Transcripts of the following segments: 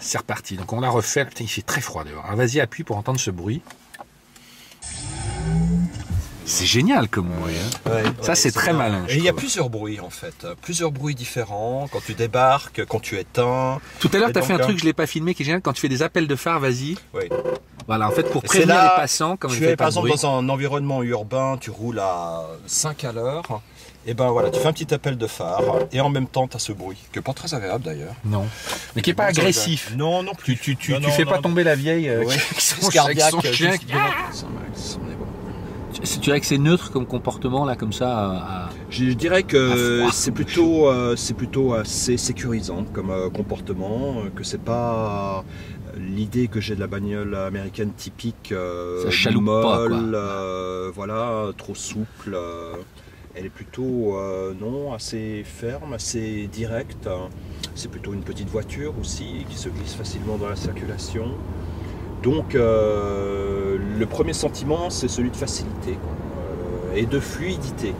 c'est reparti. Donc on la refait. Putain, il fait très froid dehors. Alors vas-y, appuie pour entendre ce bruit. C'est génial comme bruit. Hein. Ouais, ça, c'est très malin. Et il y a plusieurs bruits en fait. Plusieurs bruits différents. Quand tu débarques, quand tu éteins. Tout à l'heure, tu as fait un truc que je ne l'ai pas filmé qui est génial. Quand tu fais des appels de phare, vas-y. Oui. Voilà, en fait, pour prévenir les passants, comme tu es par exemple dans un environnement urbain, tu roules à 5 à l'heure. Et ben voilà, tu fais un petit appel de phare et en même temps tu as ce bruit, qui n'est pas très agréable d'ailleurs. Non, mais qui n'est pas agressif. Non, non plus. Tu fais pas tomber la vieille son chien. Tu dirais que c'est neutre comme comportement là, comme ça Je dirais que c'est plutôt assez sécurisant comme comportement, que c'est pas l'idée que j'ai de la bagnole américaine typique, ça chaloupe molle, pas, voilà, trop souple. Elle est plutôt non, assez ferme, assez directe. C'est plutôt une petite voiture aussi qui se glisse facilement dans la circulation. Donc le premier sentiment, c'est celui de facilité quoi, et de fluidité.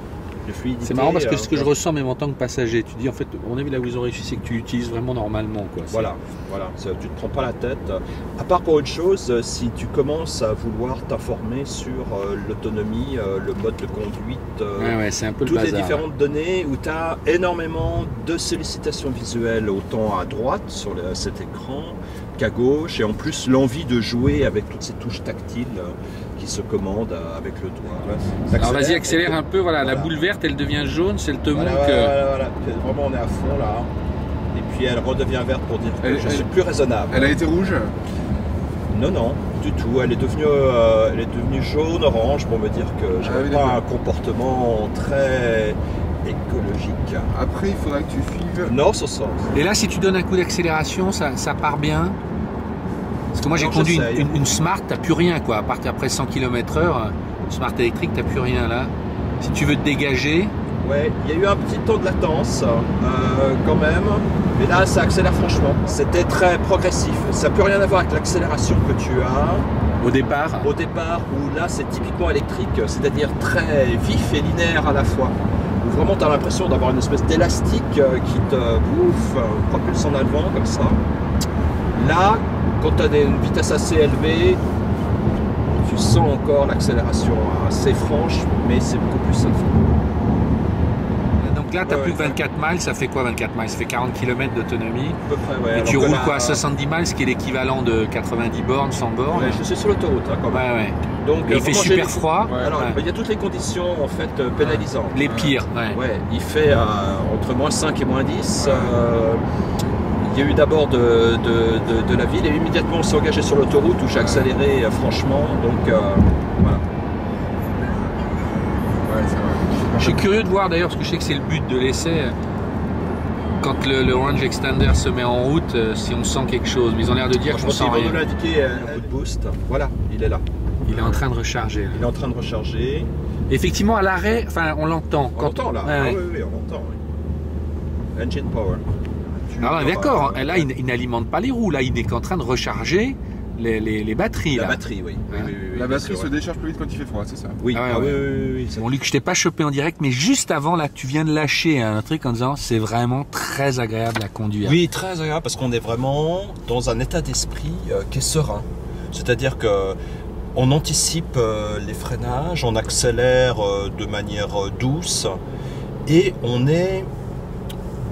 C'est marrant parce que ce que je ressens même en tant que passager, tu dis en fait, à mon avis là où ils ont réussi, c'est que tu l'utilises vraiment normalement quoi. Voilà, tu ne te prends pas la tête. À part pour une chose, si tu commences à vouloir t'informer sur l'autonomie, le mode de conduite, c'est un peu toutes le les différentes données où tu as énormément de sollicitations visuelles, autant à droite sur cet écran qu'à gauche, et en plus l'envie de jouer avec toutes ces touches tactiles qui se commandent avec le doigt. Alors vas-y, accélère un peu, voilà, la boule verte elle devient jaune, c'est le te montre que... Voilà. Vraiment on est à fond là, et puis elle redevient verte pour dire que je suis plus raisonnable. Elle a été rouge? Non, du tout, elle est devenue jaune, orange pour me dire que j'avais pas un comportement très écologique. Après il faudra que tu files. Non, ce sens. Et là si tu donnes un coup d'accélération, ça part bien? Parce que moi j'ai conduit une Smart, t'as plus rien quoi, à partir après 100 km/h, une Smart électrique, t'as plus rien là. Si tu veux te dégager... Ouais, il y a eu un petit temps de latence quand même, mais là ça accélère franchement. C'était très progressif, ça n'a plus rien à voir avec l'accélération que tu as au départ. Au départ, où là c'est typiquement électrique, c'est-à-dire très vif et linéaire à la fois. Où vraiment tu as l'impression d'avoir une espèce d'élastique qui te bouffe, propulse en avant comme ça. Là, quand tu as une vitesse assez élevée, tu sens encore l'accélération assez franche, mais c'est beaucoup plus simple. Donc là, tu n'as plus que 24 miles, ça fait quoi 24 miles? Ça fait 40 km d'autonomie. À peu près, ouais. Et tu roules quoi à 70 miles, ce qui est l'équivalent de 90 bornes, 100 bornes? Ouais, je suis sur l'autoroute quand même. Ouais. Donc, il fait super froid. Alors, il y a toutes les conditions en fait pénalisantes. Les pires, ouais. Il fait entre moins 5 et moins 10. Il y a eu d'abord de la ville et immédiatement on s'est engagé sur l'autoroute où j'ai accéléré franchement. Donc voilà. Je suis curieux de voir d'ailleurs, parce que je sais que c'est le but de l'essai, quand le range extender se met en route, si on sent quelque chose. Mais ils ont l'air de dire qu'on sent rien. Ils vont nous l'indiquer un coup de boost. Voilà, il est là. Il est en train de recharger. Là. Il est en train de recharger. Effectivement, à l'arrêt, enfin, on l'entend. On l'entend là. Ouais. Oui, on l'entend. Oui. Engine power. Alors d'accord, là il n'alimente pas les roues, là il n'est qu'en train de recharger les batteries. La là. batterie, oui. La batterie se décharge plus vite quand il fait froid, c'est ça? Oui, oui. Bon Luc, je t'ai pas chopé en direct, mais juste avant là, tu viens de lâcher un truc en disant c'est vraiment très agréable à conduire. Oui, très agréable parce qu'on est vraiment dans un état d'esprit qui est serein. C'est-à-dire que on anticipe les freinages, on accélère de manière douce et on est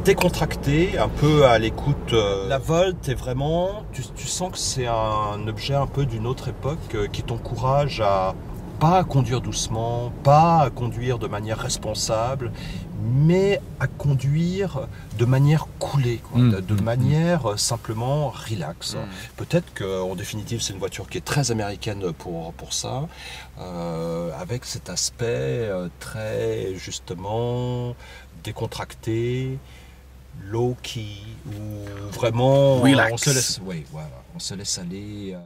décontracté, un peu à l'écoute. La Volt est vraiment, tu sens que c'est un objet un peu d'une autre époque qui t'encourage à pas à conduire doucement, pas à conduire de manière responsable, mais à conduire de manière coolée, quoi, de manière simplement relax. Peut-être qu'en définitive c'est une voiture qui est très américaine pour ça, avec cet aspect très justement décontracté, low-key, où vraiment on se laisse aller.